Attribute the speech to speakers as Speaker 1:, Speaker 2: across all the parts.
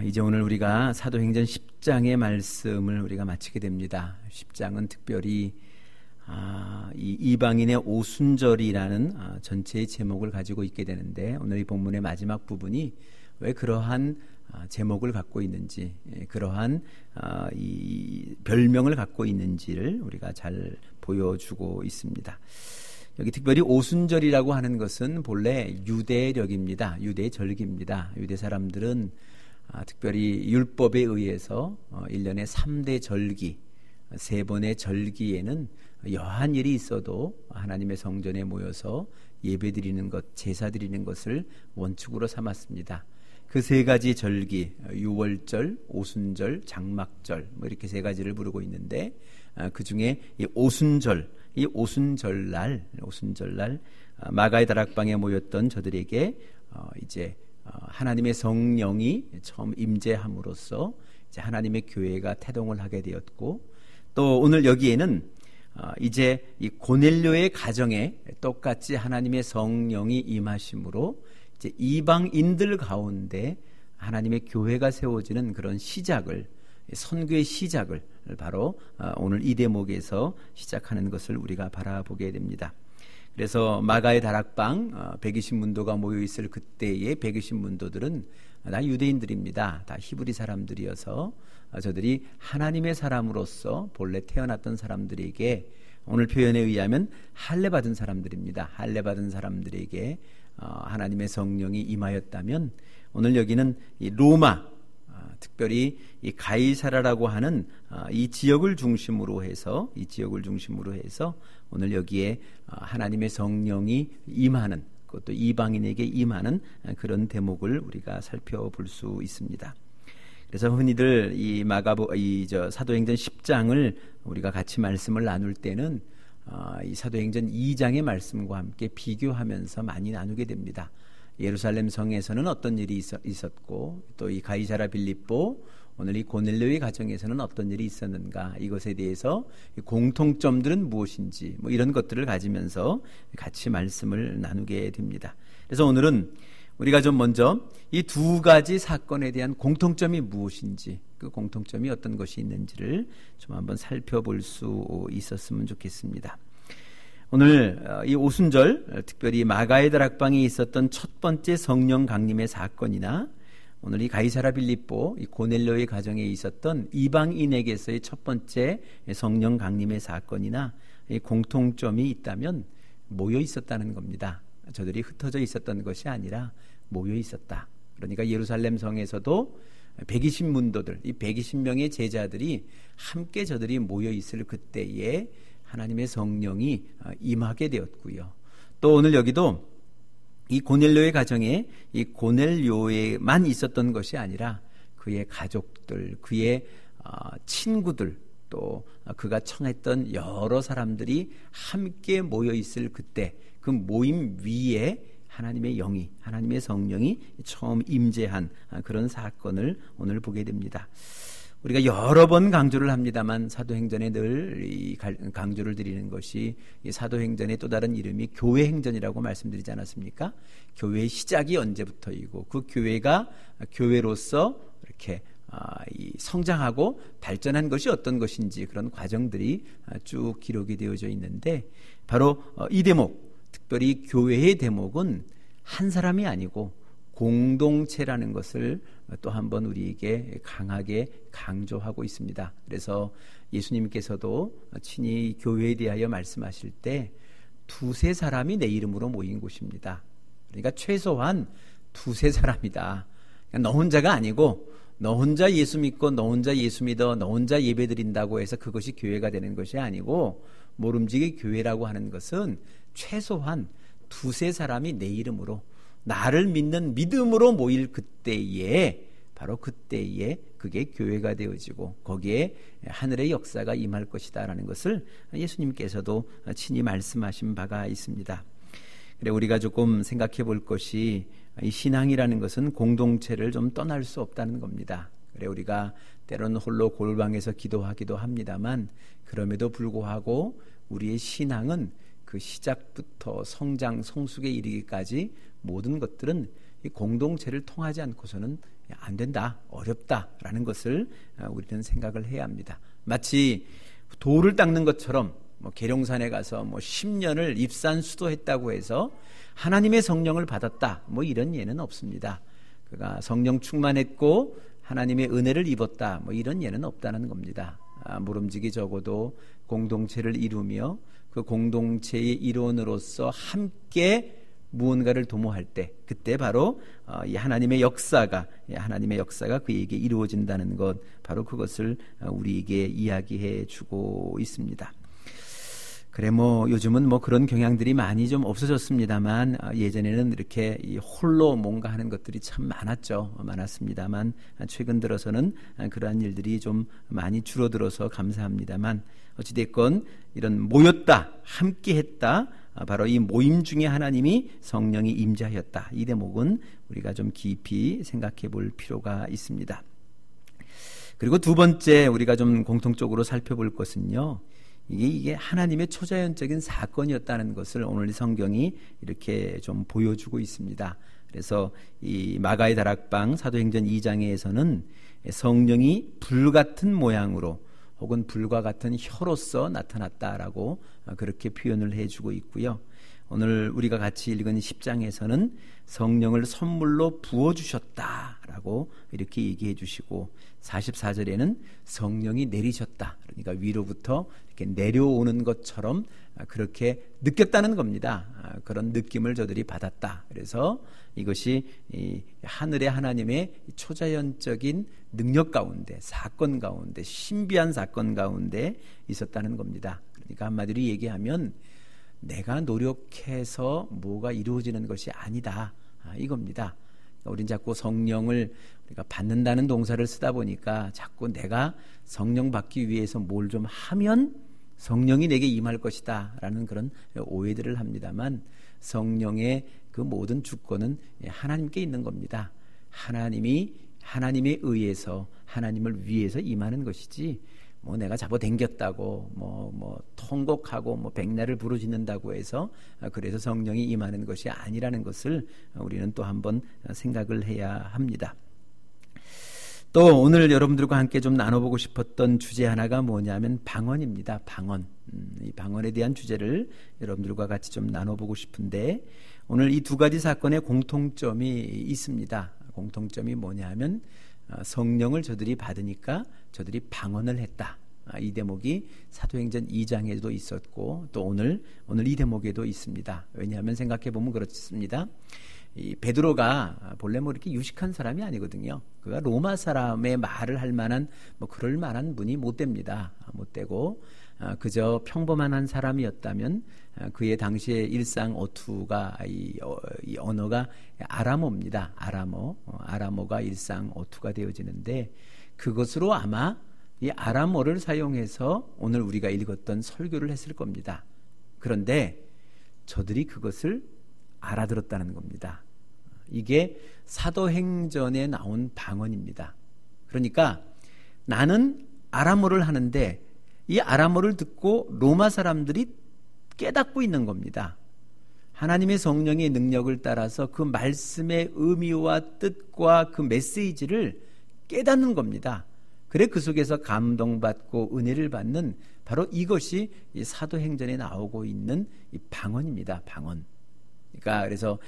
Speaker 1: 이제 오늘 우리가 사도행전 10장의 말씀을 우리가 마치게 됩니다. 10장은 특별히 이 이방인의 오순절이라는 전체의 제목을 가지고 있게 되는데, 오늘 이 본문의 마지막 부분이 왜 그러한 제목을 갖고 있는지, 그러한 이 별명을 갖고 있는지를 우리가 잘 보여주고 있습니다. 여기 특별히 오순절이라고 하는 것은 본래 유대력입니다. 유대절기입니다. 유대 사람들은 특별히 율법에 의해서 1년에 3대 절기, 3번의 절기에는 여한 일이 있어도 하나님의 성전에 모여서 예배드리는 것, 제사드리는 것을 원칙으로 삼았습니다. 그 3가지 절기, 유월절, 오순절, 장막절, 이렇게 3가지를 부르고 있는데, 그 중에 이 오순절날 마가의 다락방에 모였던 저들에게 이제 하나님의 성령이 처음 임재함으로써 이제 하나님의 교회가 태동을 하게 되었고, 또 오늘 여기에는 이제 이 고넬료의 가정에 똑같이 하나님의 성령이 임하심으로 이제 이방인들 가운데 하나님의 교회가 세워지는 그런 시작을, 선교의 시작을 바로 오늘 이 대목에서 시작하는 것을 우리가 바라보게 됩니다. 그래서 마가의 다락방 120문도가 모여있을 그때의 120문도들은 다 유대인들입니다. 다 히브리 사람들이어서 저들이 하나님의 사람으로서 본래 태어났던 사람들에게, 오늘 표현에 의하면 할례 받은 사람들입니다. 할례 받은 사람들에게 하나님의 성령이 임하였다면, 오늘 여기는 이 로마, 특별히 이 가이사라라고 하는 이 지역을 중심으로 해서 오늘 여기에 하나님의 성령이 임하는, 그것도 이방인에게 임하는 그런 대목을 우리가 살펴볼 수 있습니다. 그래서 흔히들 이 사도행전 10장을 우리가 같이 말씀을 나눌 때는 이 사도행전 2장의 말씀과 함께 비교하면서 많이 나누게 됩니다. 예루살렘 성에서는 어떤 일이 있었고, 또 이 가이사라 빌립보, 오늘 이 고넬료의 가정에서는 어떤 일이 있었는가, 이것에 대해서 공통점들은 무엇인지, 이런 것들을 가지면서 같이 말씀을 나누게 됩니다. 그래서 오늘은 우리가 좀 먼저 이 2가지 사건에 대한 공통점이 무엇인지, 그 공통점이 어떤 것이 있는지를 좀 한번 살펴볼 수 있었으면 좋겠습니다. 오늘 이 오순절, 특별히 마가의 다락방에 있었던 첫 번째 성령 강림의 사건이나, 오늘 이 가이사라 빌립보, 이 고넬료의 가정에 있었던 이방인에게서의 첫 번째 성령 강림의 사건이나, 이 공통점이 있다면 모여 있었다는 겁니다. 저들이 흩어져 있었던 것이 아니라 모여 있었다. 그러니까 예루살렘 성에서도 120문도들, 이 120명의 제자들이 함께 저들이 모여 있을 그때에 하나님의 성령이 임하게 되었고요. 또 오늘 여기도 이 고넬료의 가정에 이 고넬료에만 있었던 것이 아니라 그의 가족들, 그의 친구들, 또 그가 청했던 여러 사람들이 함께 모여 있을 그때, 그 모임 위에 하나님의 영이, 하나님의 성령이 처음 임재한 그런 사건을 오늘 보게 됩니다. 우리가 여러 번 강조를 합니다만 사도행전에 늘 강조를 드리는 것이, 이 사도행전의 또 다른 이름이 교회행전이라고 말씀드리지 않았습니까? 교회의 시작이 언제부터이고, 그 교회가 교회로서 이렇게 성장하고 발전한 것이 어떤 것인지, 그런 과정들이 쭉 기록이 되어져 있는데, 바로 이 대목, 특별히 교회의 대목은 한 사람이 아니고 공동체라는 것을 또 한번 우리에게 강하게 강조하고 있습니다. 그래서 예수님께서도 친히 교회에 대하여 말씀하실 때 2-3사람이 내 이름으로 모인 곳입니다. 그러니까 최소한 2-3사람이다. 그러니까 너 혼자가 아니고, 너 혼자 예수 믿고, 너 혼자 예수 믿어, 너 혼자 예배 드린다고 해서 그것이 교회가 되는 것이 아니고, 모름지기 교회라고 하는 것은 최소한 2-3사람이 내 이름으로, 나를 믿는 믿음으로 모일 그때에, 바로 그때에 그게 교회가 되어지고 거기에 하늘의 역사가 임할 것이다라는 것을 예수님께서도 친히 말씀하신 바가 있습니다. 그래, 우리가 조금 생각해 볼 것이, 이 신앙이라는 것은 공동체를 좀 떠날 수 없다는 겁니다. 그래, 우리가 때로는 홀로 골방에서 기도하기도 합니다만, 그럼에도 불구하고 우리의 신앙은 그 시작부터 성장, 성숙에 이르기까지 모든 것들은 이 공동체를 통하지 않고서는 안 된다, 어렵다라는 것을 우리는 생각을 해야 합니다. 마치 돌을 닦는 것처럼 계룡산에 가서 10년을 입산수도했다고 해서 하나님의 성령을 받았다, 이런 예는 없습니다. 그가 성령 충만했고 하나님의 은혜를 입었다, 이런 예는 없다는 겁니다. 모름지기 적어도 공동체를 이루며 그 공동체의 일원으로서 함께 무언가를 도모할 때, 그때 바로 이 하나님의 역사가 그에게 이루어진다는 것, 바로 그것을 우리에게 이야기해 주고 있습니다. 그래 요즘은 그런 경향들이 많이 좀 없어졌습니다만, 예전에는 이렇게 홀로 뭔가 하는 것들이 참 많았습니다만, 최근 들어서는 그러한 일들이 좀 많이 줄어들어서 감사합니다만, 어찌됐건 이런 모였다, 함께했다, 바로 이 모임 중에 하나님이 성령이 임재하였다, 이 대목은 우리가 좀 깊이 생각해 볼 필요가 있습니다. 그리고 두 번째 우리가 좀 공통적으로 살펴볼 것은요, 이게 하나님의 초자연적인 사건이었다는 것을 오늘 성경이 이렇게 좀 보여주고 있습니다. 그래서 이 마가의 다락방 사도행전 2장에서는 성령이 불같은 모양으로 혹은 불과 같은 혀로서 나타났다라고 그렇게 표현을 해주고 있고요. 오늘 우리가 같이 읽은 10장에서는 성령을 선물로 부어주셨다라고 이렇게 얘기해 주시고, 44절에는 성령이 내리셨다, 그러니까 위로부터 이렇게 내려오는 것처럼 그렇게 느꼈다는 겁니다. 그런 느낌을 저들이 받았다. 그래서 이것이 이 하늘의 하나님의 초자연적인 능력 가운데, 사건 가운데, 신비한 사건 가운데 있었다는 겁니다. 그러니까 한마디로 얘기하면 내가 노력해서 뭐가 이루어지는 것이 아니다, 이겁니다. 우린 자꾸 성령을 우리가 받는다는 동사를 쓰다 보니까 자꾸 내가 성령 받기 위해서 뭘 좀 하면 성령이 내게 임할 것이다 라는 그런 오해들을 합니다만, 성령의 그 모든 주권은 하나님께 있는 겁니다. 하나님에 의해서, 하나님을 위해서 임하는 것이지, 내가 잡아당겼다고 통곡하고 백날을 부르짖는다고 해서 그래서 성령이 임하는 것이 아니라는 것을 우리는 또 한번 생각을 해야 합니다. 또 오늘 여러분들과 함께 좀 나눠보고 싶었던 주제 하나가 뭐냐면 방언입니다. 방언. 이 방언에 대한 주제를 여러분들과 같이 좀 나눠보고 싶은데, 오늘 이 두 가지 사건에 공통점이 있습니다. 공통점이 뭐냐면 성령을 저들이 받으니까 저들이 방언을 했다. 이 대목이 사도행전 2장에도 있었고 또 오늘 이 대목에도 있습니다. 왜냐하면 생각해 보면 그렇습니다. 이 베드로가 본래 이렇게 유식한 사람이 아니거든요. 그가 로마 사람의 말을 할 만한 그럴 만한 분이 못 됩니다. 못 되고 그저 평범한 한 사람이었다면 그의 당시의 일상어투가 이 언어가 아람어입니다. 아람어가 일상어투가 되어지는데, 그것으로 아마 이 아람어를 사용해서 오늘 우리가 읽었던 설교를 했을 겁니다. 그런데 저들이 그것을 알아들었다는 겁니다. 이게 사도행전에 나온 방언입니다. 그러니까 나는 아람어를 하는데 이 아람어를 듣고 로마 사람들이 깨닫고 있는 겁니다. 하나님의 성령의 능력을 따라서 그 말씀의 의미와 뜻과 그 메시지를 깨닫는 겁니다. 그래 그 속에서 감동받고 은혜를 받는 바로 이것이 이 사도행전에 나오고 있는 이 방언입니다. 방언. 그러니까 그래서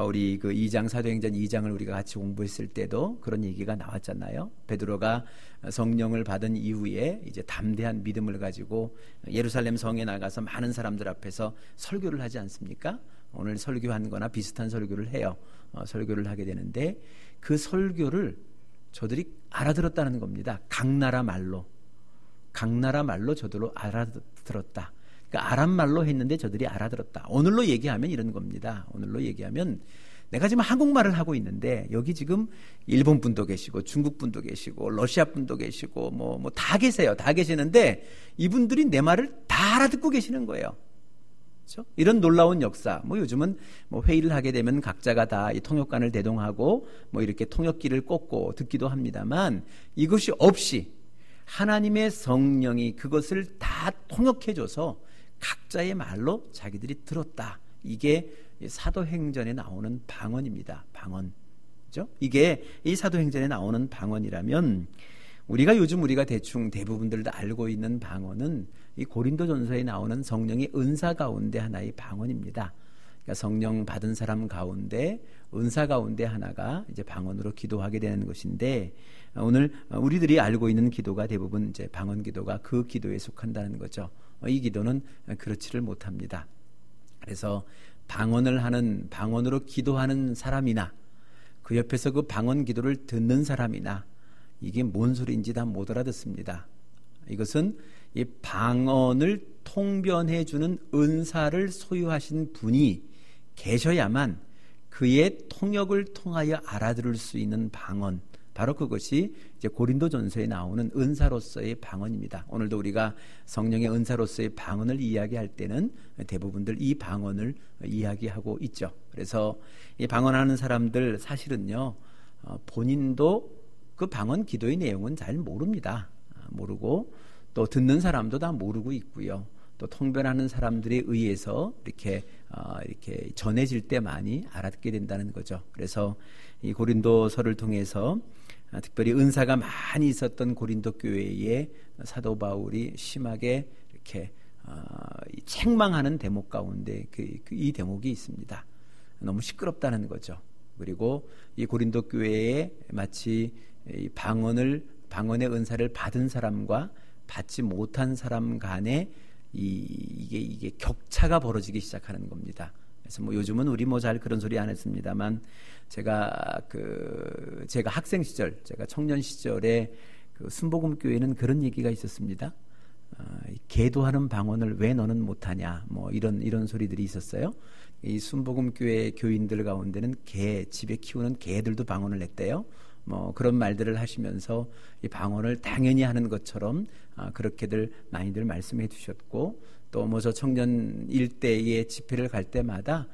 Speaker 1: 우리 그 2장 사도행전 2장을 우리가 같이 공부했을 때도 그런 얘기가 나왔잖아요. 베드로가 성령을 받은 이후에 이제 담대한 믿음을 가지고 예루살렘 성에 나가서 많은 사람들 앞에서 설교를 하지 않습니까? 오늘 설교한 거나 비슷한 설교를 해요. 설교를 하게 되는데 그 설교를 저들이 알아들었다는 겁니다. 각 나라 말로 저들로 알아들었다. 그러니까 아람 말로 했는데 저들이 알아들었다. 오늘로 얘기하면 이런 겁니다. 오늘로 얘기하면 내가 지금 한국말을 하고 있는데 여기 지금 일본 분도 계시고 중국 분도 계시고 러시아 분도 계시고 뭐 다 계세요. 다 계시는데 이분들이 내 말을 다 알아듣고 계시는 거예요. 그렇죠? 이런 놀라운 역사. 요즘은 회의를 하게 되면 각자가 다 이 통역관을 대동하고 이렇게 통역기를 꽂고 듣기도 합니다만, 이것이 없이 하나님의 성령이 그것을 다 통역해줘서 각자의 말로 자기들이 들었다. 이게 사도행전에 나오는 방언입니다. 방언. 그죠? 이게 이 사도행전에 나오는 방언이라면 우리가 대충 대부분들 다 알고 있는 방언은 이 고린도전서에 나오는 성령의 은사 가운데 하나의 방언입니다. 그러니까 성령 받은 사람 가운데 은사 가운데 하나가 이제 방언으로 기도하게 되는 것인데, 오늘 우리들이 알고 있는 기도가 대부분 이제 방언 기도가 그 기도에 속한다는 거죠. 이 기도는 그렇지를 못합니다. 그래서 방언으로 기도하는 사람이나 그 옆에서 그 방언 기도를 듣는 사람이나 이게 뭔 소리인지 다 못 알아듣습니다. 이것은 이 방언을 통변해 주는 은사를 소유하신 분이 계셔야만 그의 통역을 통하여 알아들을 수 있는 방언, 바로 그것이 이제 고린도전서에 나오는 은사로서의 방언입니다. 오늘도 우리가 성령의 은사로서의 방언을 이야기할 때는 대부분들 이 방언을 이야기하고 있죠. 그래서 이 방언하는 사람들 사실은요, 본인도 그 방언 기도의 내용은 잘 모릅니다. 모르고 또 듣는 사람도 다 모르고 있고요. 또 통변하는 사람들에 의해서 이렇게 전해질 때 많이 알아듣게 된다는 거죠. 그래서 이 고린도서를 통해서 특별히 은사가 많이 있었던 고린도 교회에 사도 바울이 심하게 이렇게 책망하는 대목 가운데 이 대목이 있습니다. 너무 시끄럽다는 거죠. 그리고 이 고린도 교회에 마치 이 방언의 은사를 받은 사람과 받지 못한 사람 간에 이게 격차가 벌어지기 시작하는 겁니다. 그래서 요즘은 우리 잘 그런 소리 안 했습니다만, 제가 학생 시절, 제가 청년 시절에 그 순복음 교회는 그런 얘기가 있었습니다. 개도하는 방언을 왜 너는 못하냐, 이런 소리들이 있었어요. 이 순복음 교회 교인들 가운데는 집에 키우는 개들도 방언을 냈대요. 그런 말들을 하시면서 이 방언을 당연히 하는 것처럼 그렇게들 많이들 말씀해 주셨고, 또 저 청년 일대의 집회를 갈 때마다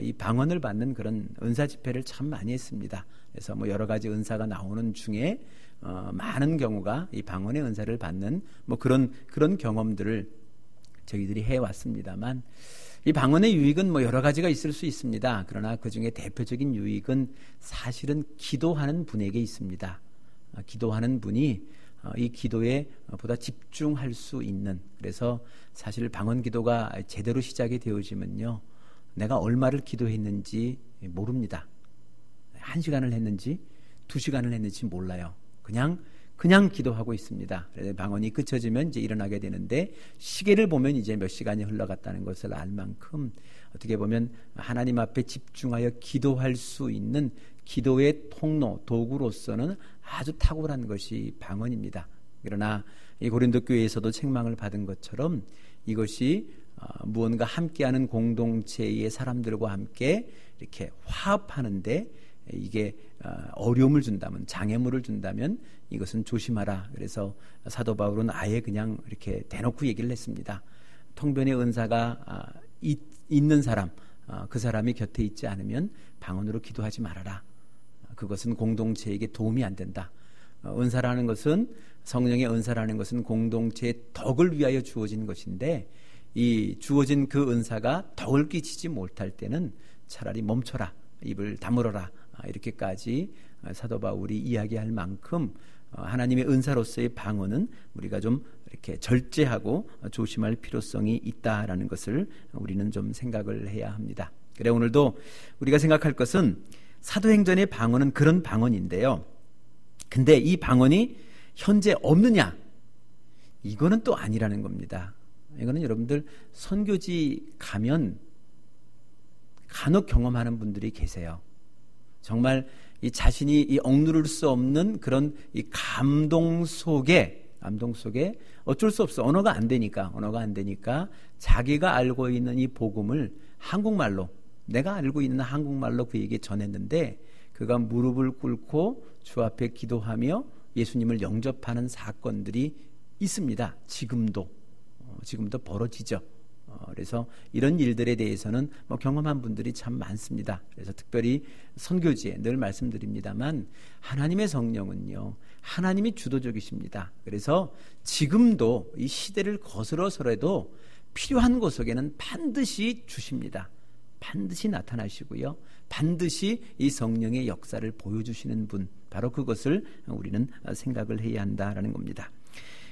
Speaker 1: 이 방언을 받는 그런 은사 집회를 참 많이 했습니다. 그래서 여러 가지 은사가 나오는 중에 많은 경우가 이 방언의 은사를 받는 그런 경험들을 저희들이 해왔습니다만, 이 방언의 유익은 여러 가지가 있을 수 있습니다. 그러나 그 중에 대표적인 유익은 사실은 기도하는 분에게 있습니다. 기도하는 분이 이 기도에 보다 집중할 수 있는, 그래서 사실 방언 기도가 제대로 시작이 되어지면요, 내가 얼마를 기도했는지 모릅니다. 1시간을 했는지 2시간을 했는지 몰라요. 그냥 기도하고 있습니다. 그래서 방언이 그쳐지면 이제 일어나게 되는데, 시계를 보면 이제 몇 시간이 흘러갔다는 것을 알 만큼 어떻게 보면 하나님 앞에 집중하여 기도할 수 있는 기도의 통로, 도구로서는 아주 탁월한 것이 방언입니다. 그러나 이 고린도 교회에서도 책망을 받은 것처럼 이것이 무언가 함께하는 공동체의 사람들과 함께 이렇게 화합하는데 이게 어려움을 준다면, 장애물을 준다면 이것은 조심하라. 그래서 사도 바울은 아예 그냥 이렇게 대놓고 얘기를 했습니다. 통변의 은사가 있는 사람, 그 사람이 곁에 있지 않으면 방언으로 기도하지 말아라. 그것은 공동체에게 도움이 안 된다. 은사라는 것은, 성령의 은사라는 것은 공동체의 덕을 위하여 주어진 것인데, 이 주어진 그 은사가 덕을 끼치지 못할 때는 차라리 멈춰라, 입을 다물어라, 이렇게까지 사도 바울이 이야기할 만큼 하나님의 은사로서의 방언은 우리가 좀 이렇게 절제하고 조심할 필요성이 있다라는 것을 우리는 좀 생각을 해야 합니다. 그래, 오늘도 우리가 생각할 것은 사도행전의 방언은 그런 방언인데요. 근데 이 방언이 현재 없느냐? 이거는 또 아니라는 겁니다. 이거는 여러분들 선교지 가면 간혹 경험하는 분들이 계세요. 정말 이 자신이 이 억누를 수 없는 그런 이 감동 속에 어쩔 수 없어. 언어가 안 되니까 자기가 알고 있는 이 복음을 한국말로, 내가 알고 있는 한국말로 그에게 전했는데, 그가 무릎을 꿇고 주 앞에 기도하며 예수님을 영접하는 사건들이 있습니다. 지금도 벌어지죠. 그래서 이런 일들에 대해서는 경험한 분들이 참 많습니다. 그래서 특별히 선교지에 늘 말씀드립니다만, 하나님의 성령은요, 하나님이 주도적이십니다. 그래서 지금도 이 시대를 거스러서라도 필요한 곳에는 반드시 주십니다. 반드시 나타나시고요, 반드시 이 성령의 역사를 보여주시는 분, 바로 그것을 우리는 생각을 해야 한다라는 겁니다.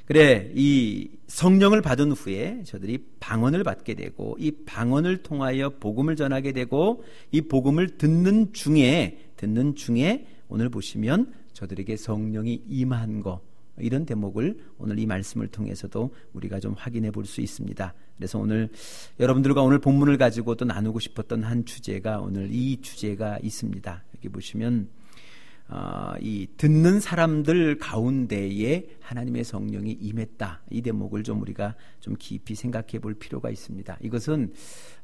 Speaker 1: 그래, 이 성령을 받은 후에 저들이 방언을 받게 되고, 이 방언을 통하여 복음을 전하게 되고, 이 복음을 듣는 중에 오늘 보시면 저들에게 성령이 임한 거, 이런 대목을 오늘 이 말씀을 통해서도 우리가 좀 확인해 볼 수 있습니다. 그래서 오늘 여러분들과 오늘 본문을 가지고 또 나누고 싶었던 한 주제가, 오늘 이 주제가 있습니다. 여기 보시면 이 듣는 사람들 가운데에 하나님의 성령이 임했다, 이 대목을 좀 우리가 좀 깊이 생각해 볼 필요가 있습니다. 이것은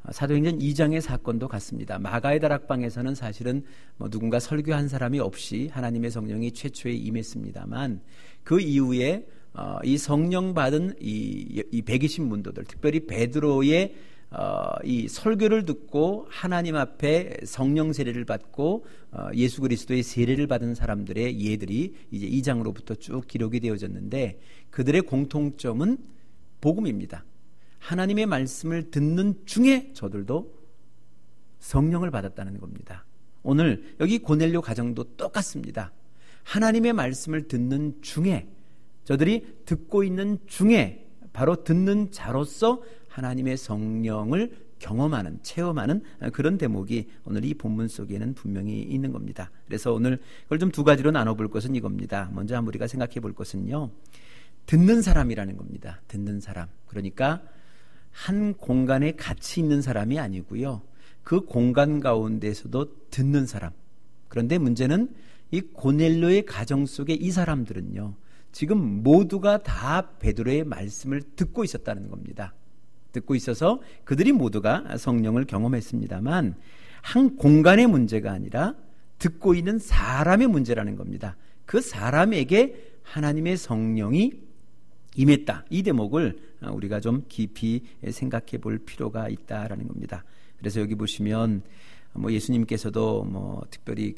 Speaker 1: 사도행전 2장의 사건도 같습니다. 마가의 다락방에서는 사실은 누군가 설교한 사람이 없이 하나님의 성령이 최초에 임했습니다만, 그 이후에 이 성령 받은 이 120문도들, 특별히 베드로의 이 설교를 듣고 하나님 앞에 성령 세례를 받고 예수 그리스도의 세례를 받은 사람들의 예들이 이제 2장으로부터 쭉 기록이 되어졌는데, 그들의 공통점은 복음입니다. 하나님의 말씀을 듣는 중에 저들도 성령을 받았다는 겁니다. 오늘 여기 고넬료 가정도 똑같습니다. 하나님의 말씀을 듣는 중에, 저들이 듣고 있는 중에, 바로 듣는 자로서 하나님의 성령을 경험하는, 체험하는 그런 대목이 오늘 이 본문 속에는 분명히 있는 겁니다. 그래서 오늘 그걸 좀 두 가지로 나눠볼 것은 이겁니다. 먼저 한번 우리가 생각해 볼 것은요, 듣는 사람이라는 겁니다. 듣는 사람. 그러니까 한 공간에 같이 있는 사람이 아니고요, 그 공간 가운데서도 듣는 사람. 그런데 문제는 이 고넬료의 가정 속에 이 사람들은요, 지금 모두가 다 베드로의 말씀을 듣고 있었다는 겁니다. 듣고 있어서 그들이 모두가 성령을 경험했습니다만, 한 공간의 문제가 아니라 듣고 있는 사람의 문제라는 겁니다. 그 사람에게 하나님의 성령이 임했다, 이 대목을 우리가 좀 깊이 생각해 볼 필요가 있다라는 겁니다. 그래서 여기 보시면 예수님께서도 특별히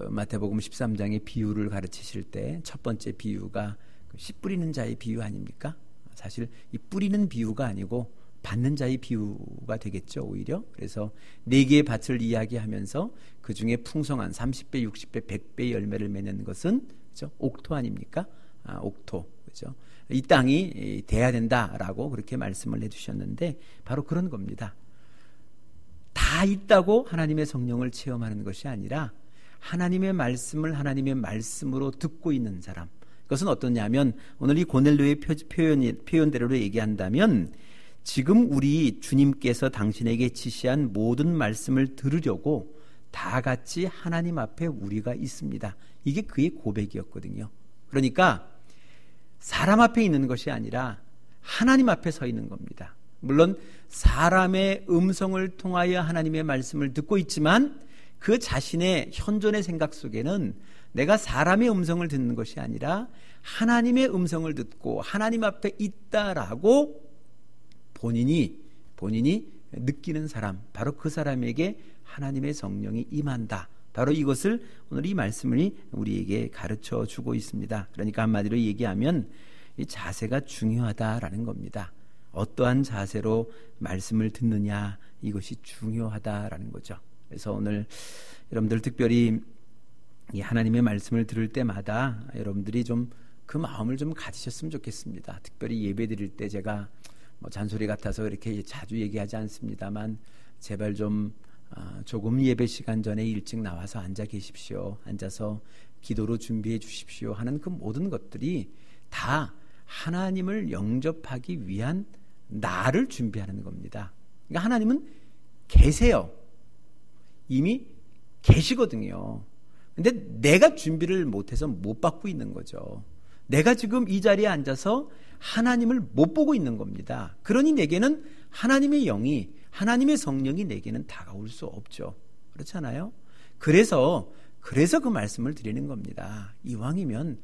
Speaker 1: 마태복음 13장의 비유를 가르치실 때 첫 번째 비유가 씨 뿌리는 자의 비유 아닙니까? 사실 이 뿌리는 비유가 아니고 받는 자의 비유가 되겠죠, 오히려. 그래서 4개의 밭을 이야기하면서 그 중에 풍성한 30배, 60배, 100배의 열매를 맺는 것은, 그렇죠? 옥토 아닙니까? 옥토. 그렇죠? 이 땅이 돼야 된다라고 그렇게 말씀을 해주셨는데, 바로 그런 겁니다. 다 있다고 하나님의 성령을 체험하는 것이 아니라 하나님의 말씀을 하나님의 말씀으로 듣고 있는 사람. 그것은 어떠냐면, 오늘 이 고넬료의 표현대로 얘기한다면, 지금 우리 주님께서 당신에게 지시한 모든 말씀을 들으려고 다 같이 하나님 앞에 우리가 있습니다. 이게 그의 고백이었거든요. 그러니까 사람 앞에 있는 것이 아니라 하나님 앞에 서 있는 겁니다. 물론 사람의 음성을 통하여 하나님의 말씀을 듣고 있지만, 그 자신의 현존의 생각 속에는 내가 사람의 음성을 듣는 것이 아니라 하나님의 음성을 듣고 하나님 앞에 있다라고 본인이 느끼는 사람, 바로 그 사람에게 하나님의 성령이 임한다. 바로 이것을 오늘 이 말씀이 우리에게 가르쳐 주고 있습니다. 그러니까 한마디로 얘기하면 이 자세가 중요하다라는 겁니다. 어떠한 자세로 말씀을 듣느냐, 이것이 중요하다라는 거죠. 그래서 오늘 여러분들 특별히 이 하나님의 말씀을 들을 때마다 여러분들이 좀 그 마음을 좀 가지셨으면 좋겠습니다. 특별히 예배 드릴 때 제가 잔소리 같아서 이렇게 자주 얘기하지 않습니다만, 제발 좀 조금 예배 시간 전에 일찍 나와서 앉아 계십시오. 앉아서 기도로 준비해 주십시오 하는 그 모든 것들이 다 하나님을 영접하기 위한 나를 준비하는 겁니다. 그러니까 하나님은 계세요. 이미 계시거든요. 근데 내가 준비를 못해서 못 받고 있는 거죠. 내가 지금 이 자리에 앉아서 하나님을 못 보고 있는 겁니다. 그러니 내게는 하나님의 영이, 하나님의 성령이 내게는 다가올 수 없죠. 그렇잖아요? 그래서 그 말씀을 드리는 겁니다. 이왕이면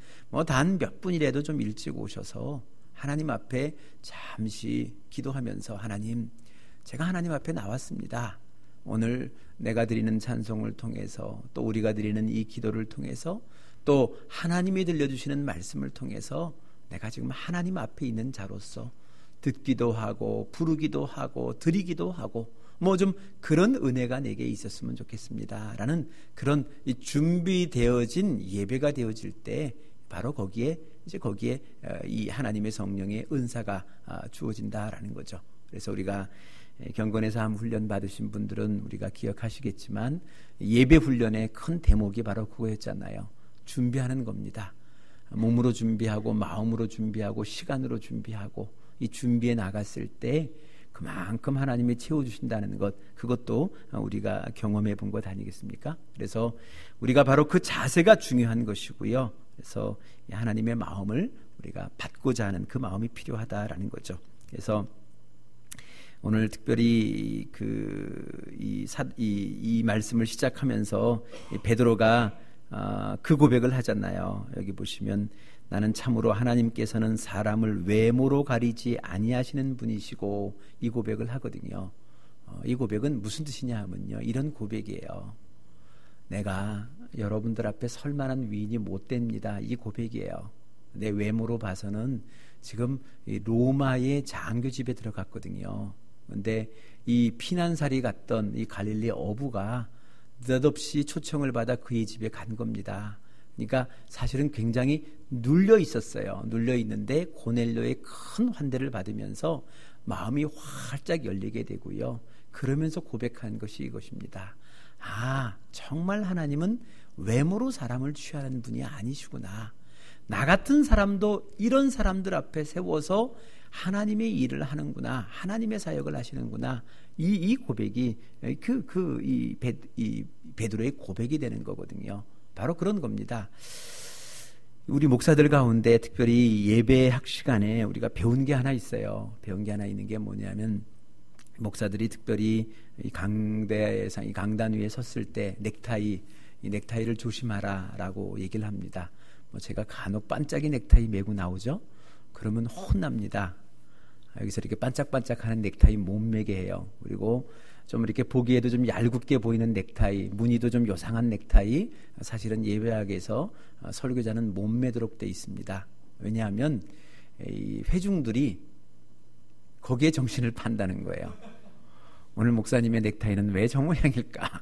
Speaker 1: 단 몇 분이라도 좀 일찍 오셔서 하나님 앞에 잠시 기도하면서, 하나님, 제가 하나님 앞에 나왔습니다. 오늘 내가 드리는 찬송을 통해서, 또 우리가 드리는 이 기도를 통해서, 또 하나님이 들려주시는 말씀을 통해서 내가 지금 하나님 앞에 있는 자로서 듣기도 하고 부르기도 하고 드리기도 하고 뭐 좀 그런 은혜가 내게 있었으면 좋겠습니다 라는 그런 이 준비되어진 예배가 되어질 때 바로 거기에 이 하나님의 성령의 은사가 주어진다라는 거죠. 그래서 우리가 경건의 삶 훈련 받으신 분들은 우리가 기억하시겠지만 예배 훈련의 큰 대목이 바로 그거였잖아요. 준비하는 겁니다. 몸으로 준비하고 마음으로 준비하고 시간으로 준비하고 이 준비에 나갔을 때 그만큼 하나님이 채워주신다는 것, 그것도 우리가 경험해 본 것 아니겠습니까? 그래서 우리가 바로 그 자세가 중요한 것이고요. 그래서 하나님의 마음을 우리가 받고자 하는 그 마음이 필요하다라는 거죠. 그래서 오늘 특별히 이 말씀을 시작하면서 베드로가 그 고백을 하잖아요. 여기 보시면 나는 참으로 하나님께서는 사람을 외모로 가리지 아니하시는 분이시고 이 고백을 하거든요. 이 고백은 무슨 뜻이냐 하면요, 이런 고백이에요. 내가 여러분들 앞에 설 만한 위인이 못 됩니다. 이 고백이에요. 내 외모로 봐서는 지금 로마의 장교 집에 들어갔거든요. 그런데 이 피난살이 갔던 이 갈릴리 어부가 느닷없이 초청을 받아 그의 집에 간 겁니다. 그러니까 사실은 굉장히 눌려 있었어요. 눌려 있는데 고넬료의 큰 환대를 받으면서 마음이 활짝 열리게 되고요. 그러면서 고백한 것이 이것입니다. 정말 하나님은 외모로 사람을 취하는 분이 아니시구나. 나 같은 사람도 이런 사람들 앞에 세워서 하나님의 일을 하는구나. 하나님의 사역을 하시는구나. 이 고백이 이 베드로의 고백이 되는 거거든요. 바로 그런 겁니다. 우리 목사들 가운데 특별히 예배학 시간에 우리가 배운 게 하나 있어요. 배운 게 하나 있는 게 뭐냐면 목사들이 특별히 이 강대에서 이 강단 위에 섰을 때 이 넥타이를 조심하라라고 얘기를 합니다. 제가 간혹 반짝이 넥타이 메고 나오죠. 그러면 혼납니다. 여기서 이렇게 반짝반짝하는 넥타이 못 매게 해요. 그리고 좀 이렇게 보기에도 좀 얄궂게 보이는 넥타이, 무늬도 좀 요상한 넥타이, 사실은 예배학에서 설교자는 못 매도록 돼 있습니다. 왜냐하면 이 회중들이 거기에 정신을 판다는 거예요. 오늘 목사님의 넥타이는 왜 저 모양일까?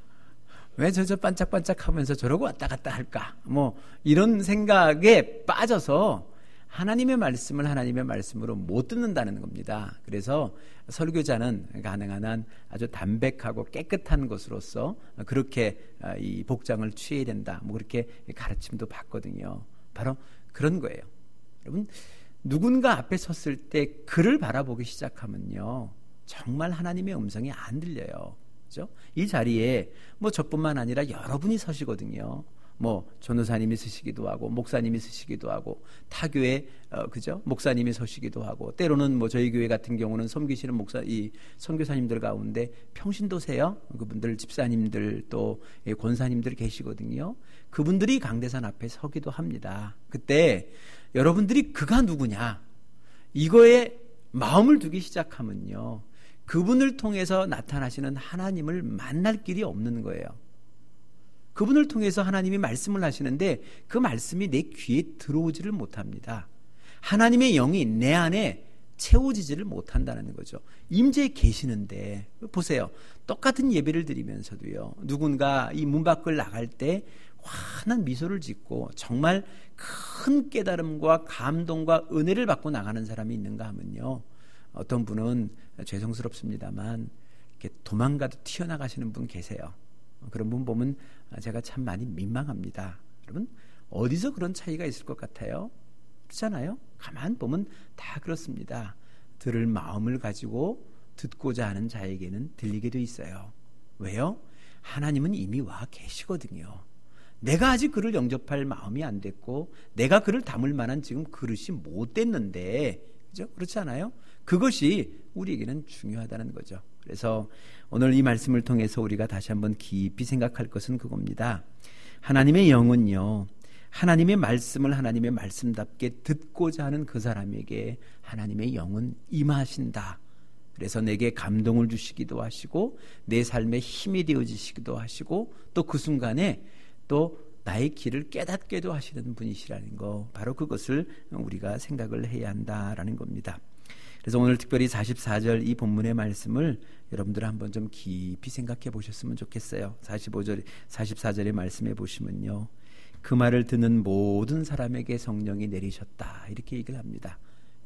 Speaker 1: 왜 저 반짝반짝하면서 저러고 왔다 갔다 할까? 이런 생각에 빠져서 하나님의 말씀을 하나님의 말씀으로 못 듣는다는 겁니다. 그래서 설교자는 가능한 한 아주 담백하고 깨끗한 것으로서 그렇게 이 복장을 취해야 된다. 그렇게 가르침도 받거든요. 바로 그런 거예요. 여러분, 누군가 앞에 섰을 때 그를 바라보기 시작하면요, 정말 하나님의 음성이 안 들려요. 그죠? 이 자리에 저뿐만 아니라 여러분이 서시거든요. 전도사님이 서시기도 하고 목사님이 서시기도 하고 타교회 그죠? 목사님이 서시기도 하고 때로는 저희 교회 같은 경우는 섬기시는 이 선교사님들 가운데 평신도세요. 그분들 집사님들 또 권사님들 계시거든요. 그분들이 강대산 앞에 서기도 합니다. 그때 여러분들이 그가 누구냐 이거에 마음을 두기 시작하면요, 그분을 통해서 나타나시는 하나님을 만날 길이 없는 거예요. 그분을 통해서 하나님이 말씀을 하시는데 그 말씀이 내 귀에 들어오지를 못합니다. 하나님의 영이 내 안에 채워지지를 못한다는 거죠. 임재에 계시는데 보세요. 똑같은 예배를 드리면서도요, 누군가 이 문 밖을 나갈 때 환한 미소를 짓고 정말 큰 깨달음과 감동과 은혜를 받고 나가는 사람이 있는가 하면요, 어떤 분은 죄송스럽습니다만 이렇게 도망가도 튀어나가시는 분 계세요. 그런 분 보면 제가 참 많이 민망합니다. 여러분, 어디서 그런 차이가 있을 것 같아요? 그렇잖아요? 가만 보면 다 그렇습니다. 들을 마음을 가지고 듣고자 하는 자에게는 들리게 돼 있어요. 왜요? 하나님은 이미 와 계시거든요. 내가 아직 그를 영접할 마음이 안 됐고 내가 그를 담을 만한 지금 그릇이 못 됐는데, 그죠? 그렇지 않아요? 그것이 우리에게는 중요하다는 거죠. 그래서 오늘 이 말씀을 통해서 우리가 다시 한번 깊이 생각할 것은 그겁니다. 하나님의 영은요, 하나님의 말씀을 하나님의 말씀답게 듣고자 하는 그 사람에게 하나님의 영은 임하신다. 그래서 내게 감동을 주시기도 하시고 내 삶에 힘이 되어지시기도 하시고 또 그 순간에 또 나의 길을 깨닫게도 하시는 분이시라는 거, 바로 그것을 우리가 생각을 해야 한다라는 겁니다. 그래서 오늘 특별히 44절 이 본문의 말씀을 여러분들 한번 좀 깊이 생각해 보셨으면 좋겠어요. 44절의 말씀해 보시면요, 그 말을 듣는 모든 사람에게 성령이 내리셨다, 이렇게 얘기를 합니다.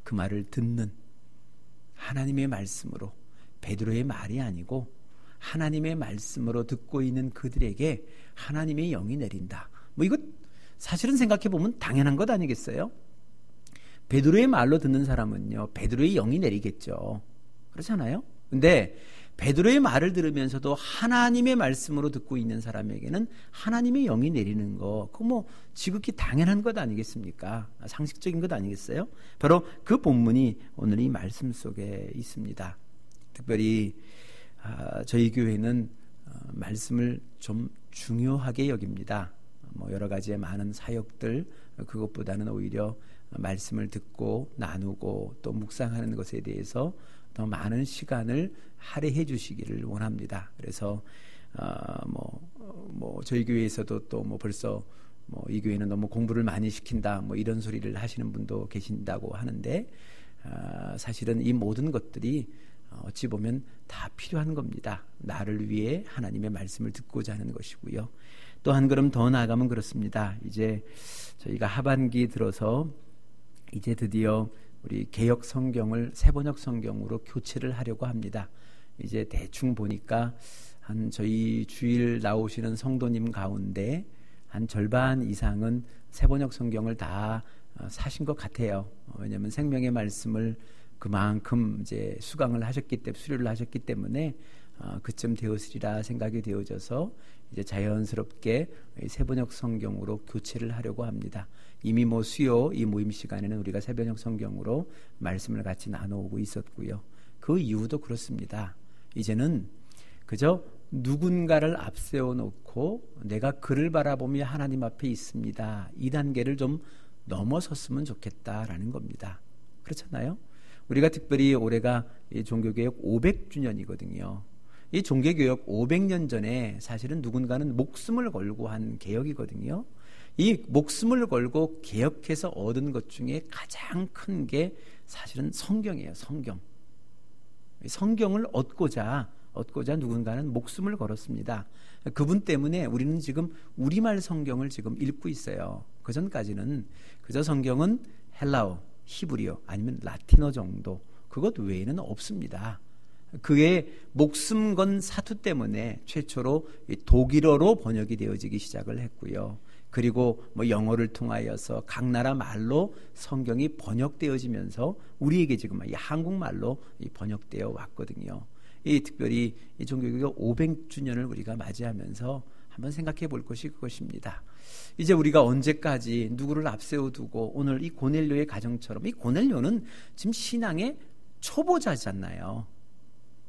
Speaker 1: 그 말을 듣는, 하나님의 말씀으로, 베드로의 말이 아니고 하나님의 말씀으로 듣고 있는 그들에게 하나님의 영이 내린다. 뭐 이거 사실은 생각해 보면 당연한 것 아니겠어요? 베드로의 말로 듣는 사람은요, 베드로의 영이 내리겠죠. 그렇잖아요? 근데 베드로의 말을 들으면서도 하나님의 말씀으로 듣고 있는 사람에게는 하나님의 영이 내리는 거, 그거 뭐 지극히 당연한 것 아니겠습니까? 상식적인 것 아니겠어요? 바로 그 본문이 오늘 이 말씀 속에 있습니다. 특별히 저희 교회는 말씀을 좀 중요하게 여깁니다. 뭐 여러 가지의 많은 사역들, 그것보다는 오히려 말씀을 듣고 나누고 또 묵상하는 것에 대해서 더 많은 시간을 할애해 주시기를 원합니다. 그래서 저희 교회에서도 또 뭐 벌써 이 교회는 너무 공부를 많이 시킨다, 뭐 이런 소리를 하시는 분도 계신다고 하는데, 사실은 이 모든 것들이 어찌 보면 다 필요한 겁니다. 나를 위해 하나님의 말씀을 듣고자 하는 것이고요. 또 한 걸음 더 나아가면 그렇습니다. 이제 저희가 하반기 들어서 이제 드디어 우리 개역 성경을 세번역 성경으로 교체를 하려고 합니다. 이제 대충 보니까 한 저희 주일 나오시는 성도님 가운데 한 절반 이상은 세번역 성경을 다 사신 것 같아요. 왜냐하면 생명의 말씀을 그만큼 이제 수강을 하셨기 때문에, 수료를 하셨기 때문에 그쯤 되었으리라 생각이 되어져서 이제 자연스럽게 세번역 성경으로 교체를 하려고 합니다. 이미 수요 이 모임 시간에는 우리가 세번역 성경으로 말씀을 같이 나눠오고 있었고요. 그 이유도 그렇습니다. 이제는 그저 누군가를 앞세워 놓고 내가 그를 바라보며 하나님 앞에 있습니다, 이 단계를 좀 넘어섰으면 좋겠다라는 겁니다. 그렇잖아요? 우리가 특별히 올해가 이 종교개혁 500주년이거든요. 이 종교개혁 500년 전에 사실은 누군가는 목숨을 걸고 한 개혁이거든요. 이 목숨을 걸고 개혁해서 얻은 것 중에 가장 큰 게 사실은 성경이에요. 성경을 얻고자 누군가는 목숨을 걸었습니다. 그분 때문에 우리는 지금 우리말 성경을 지금 읽고 있어요. 그 전까지는 그저 성경은 헬라어, 히브리어 아니면 라틴어 정도, 그것 외에는 없습니다. 그의 목숨 건 사투 때문에 최초로 독일어로 번역이 되어지기 시작을 했고요. 그리고 영어를 통하여서 각 나라 말로 성경이 번역되어지면서 우리에게 지금 한국말로 번역되어 왔거든요. 특별히 이 종교개혁 500주년을 우리가 맞이하면서 한번 생각해 볼 것이 그것입니다. 이제 우리가 언제까지 누구를 앞세워두고, 오늘 이 고넬료의 가정처럼, 이 고넬료는 지금 신앙의 초보자잖아요.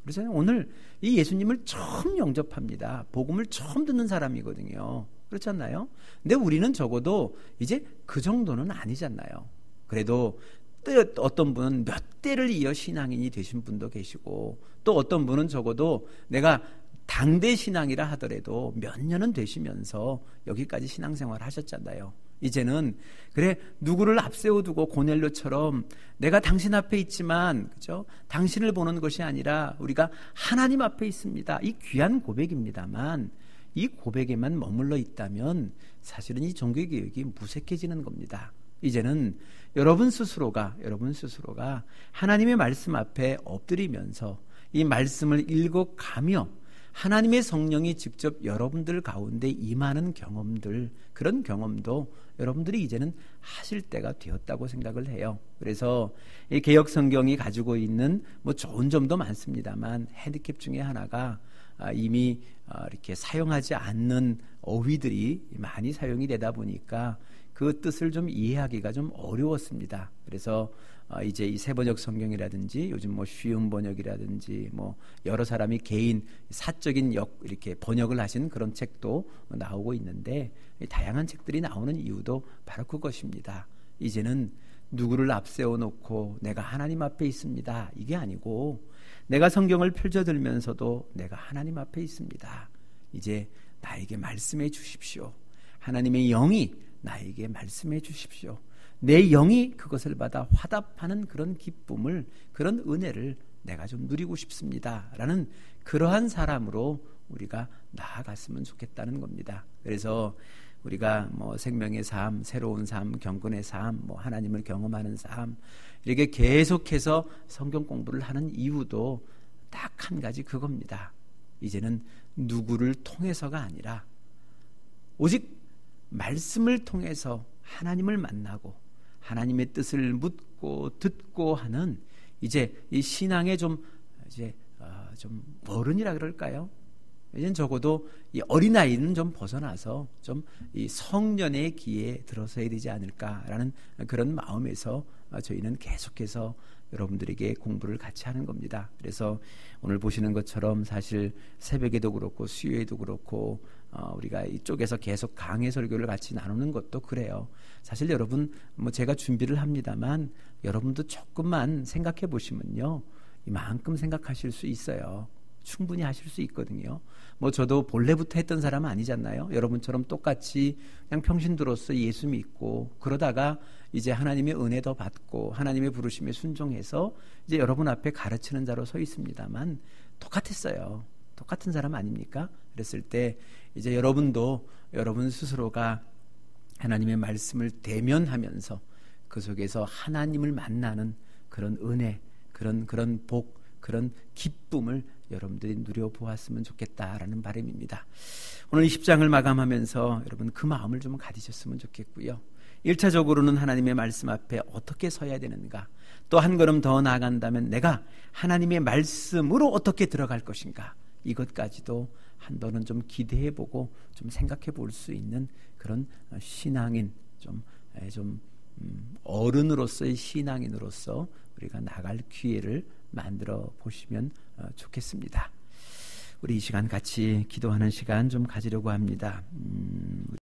Speaker 1: 그래서 오늘 이 예수님을 처음 영접합니다. 복음을 처음 듣는 사람이거든요. 그렇지 않나요? 근데 우리는 적어도 이제 그 정도는 아니잖아요. 그래도 또 어떤 분은 몇 대를 이어 신앙인이 되신 분도 계시고, 또 어떤 분은 적어도 내가 당대 신앙이라 하더라도 몇 년은 되시면서 여기까지 신앙생활을 하셨잖아요. 이제는 그래, 누구를 앞세워두고 고넬료처럼 내가 당신 앞에 있지만, 그죠? 당신을 보는 것이 아니라 우리가 하나님 앞에 있습니다, 이 귀한 고백입니다만, 이 고백에만 머물러 있다면 사실은 이 종교개혁이 무색해지는 겁니다. 이제는 여러분 스스로가 하나님의 말씀 앞에 엎드리면서 이 말씀을 읽어가며 하나님의 성령이 직접 여러분들 가운데 임하는 경험들, 그런 경험도 여러분들이 이제는 하실 때가 되었다고 생각을 해요. 그래서 이 개역 성경이 가지고 있는 좋은 점도 많습니다만, 핸디캡 중에 하나가 이미 이렇게 사용하지 않는 어휘들이 많이 사용이 되다 보니까 그 뜻을 좀 이해하기가 좀 어려웠습니다. 그래서 이제 이 세번역 성경이라든지 요즘 쉬운 번역이라든지 여러 사람이 개인 사적인 이렇게 번역을 하신 그런 책도 나오고 있는데, 다양한 책들이 나오는 이유도 바로 그것입니다. 이제는 누구를 앞세워 놓고 내가 하나님 앞에 있습니다, 이게 아니고, 내가 성경을 펼쳐들면서도 내가 하나님 앞에 있습니다, 이제 나에게 말씀해 주십시오, 하나님의 영이 나에게 말씀해 주십시오, 내 영이 그것을 받아 화답하는 그런 기쁨을, 그런 은혜를 내가 좀 누리고 싶습니다 라는 그러한 사람으로 우리가 나아갔으면 좋겠다는 겁니다. 그래서 우리가 뭐 생명의 삶, 새로운 삶, 경건의 삶, 뭐 하나님을 경험하는 삶, 이렇게 계속해서 성경 공부를 하는 이유도 딱 한 가지 그겁니다. 이제는 누구를 통해서가 아니라 오직 말씀을 통해서 하나님을 만나고 하나님의 뜻을 묻고 듣고 하는, 이제 이 신앙의 좀 어른이라 그럴까요? 이젠 적어도 이 어린아이는 좀 벗어나서 좀 이 성년의 기에 들어서야 되지 않을까라는 그런 마음에서 저희는 계속해서 여러분들에게 공부를 같이 하는 겁니다. 그래서 오늘 보시는 것처럼 사실 새벽에도 그렇고 수요에도 그렇고 우리가 이쪽에서 계속 강해 설교를 같이 나누는 것도 그래요. 사실 여러분 뭐 제가 준비를 합니다만 여러분도 조금만 생각해 보시면요, 이만큼 생각하실 수 있어요. 충분히 하실 수 있거든요. 뭐 저도 본래부터 했던 사람은 아니잖아요. 여러분처럼 똑같이 그냥 평신도로서 예수 믿고 그러다가 이제 하나님의 은혜도 받고 하나님의 부르심에 순종해서 이제 여러분 앞에 가르치는 자로 서 있습니다만 똑같았어요. 똑같은 사람 아닙니까? 그랬을 때 이제 여러분도 여러분 스스로가 하나님의 말씀을 대면하면서 그 속에서 하나님을 만나는 그런 은혜, 그런 복, 그런 기쁨을 여러분들이 누려보았으면 좋겠다라는 바람입니다. 오늘 10장을 마감하면서 여러분 그 마음을 좀 가지셨으면 좋겠고요. 1차적으로는 하나님의 말씀 앞에 어떻게 서야 되는가, 또 한 걸음 더 나아간다면 내가 하나님의 말씀으로 어떻게 들어갈 것인가, 이것까지도 한번은 좀 기대해보고 좀 생각해볼 수 있는 그런 신앙인, 좀 어른으로서의 신앙인으로서 우리가 나갈 기회를 만들어 보시면 좋겠습니다. 우리 이 시간 같이 기도하는 시간 좀 가지려고 합니다.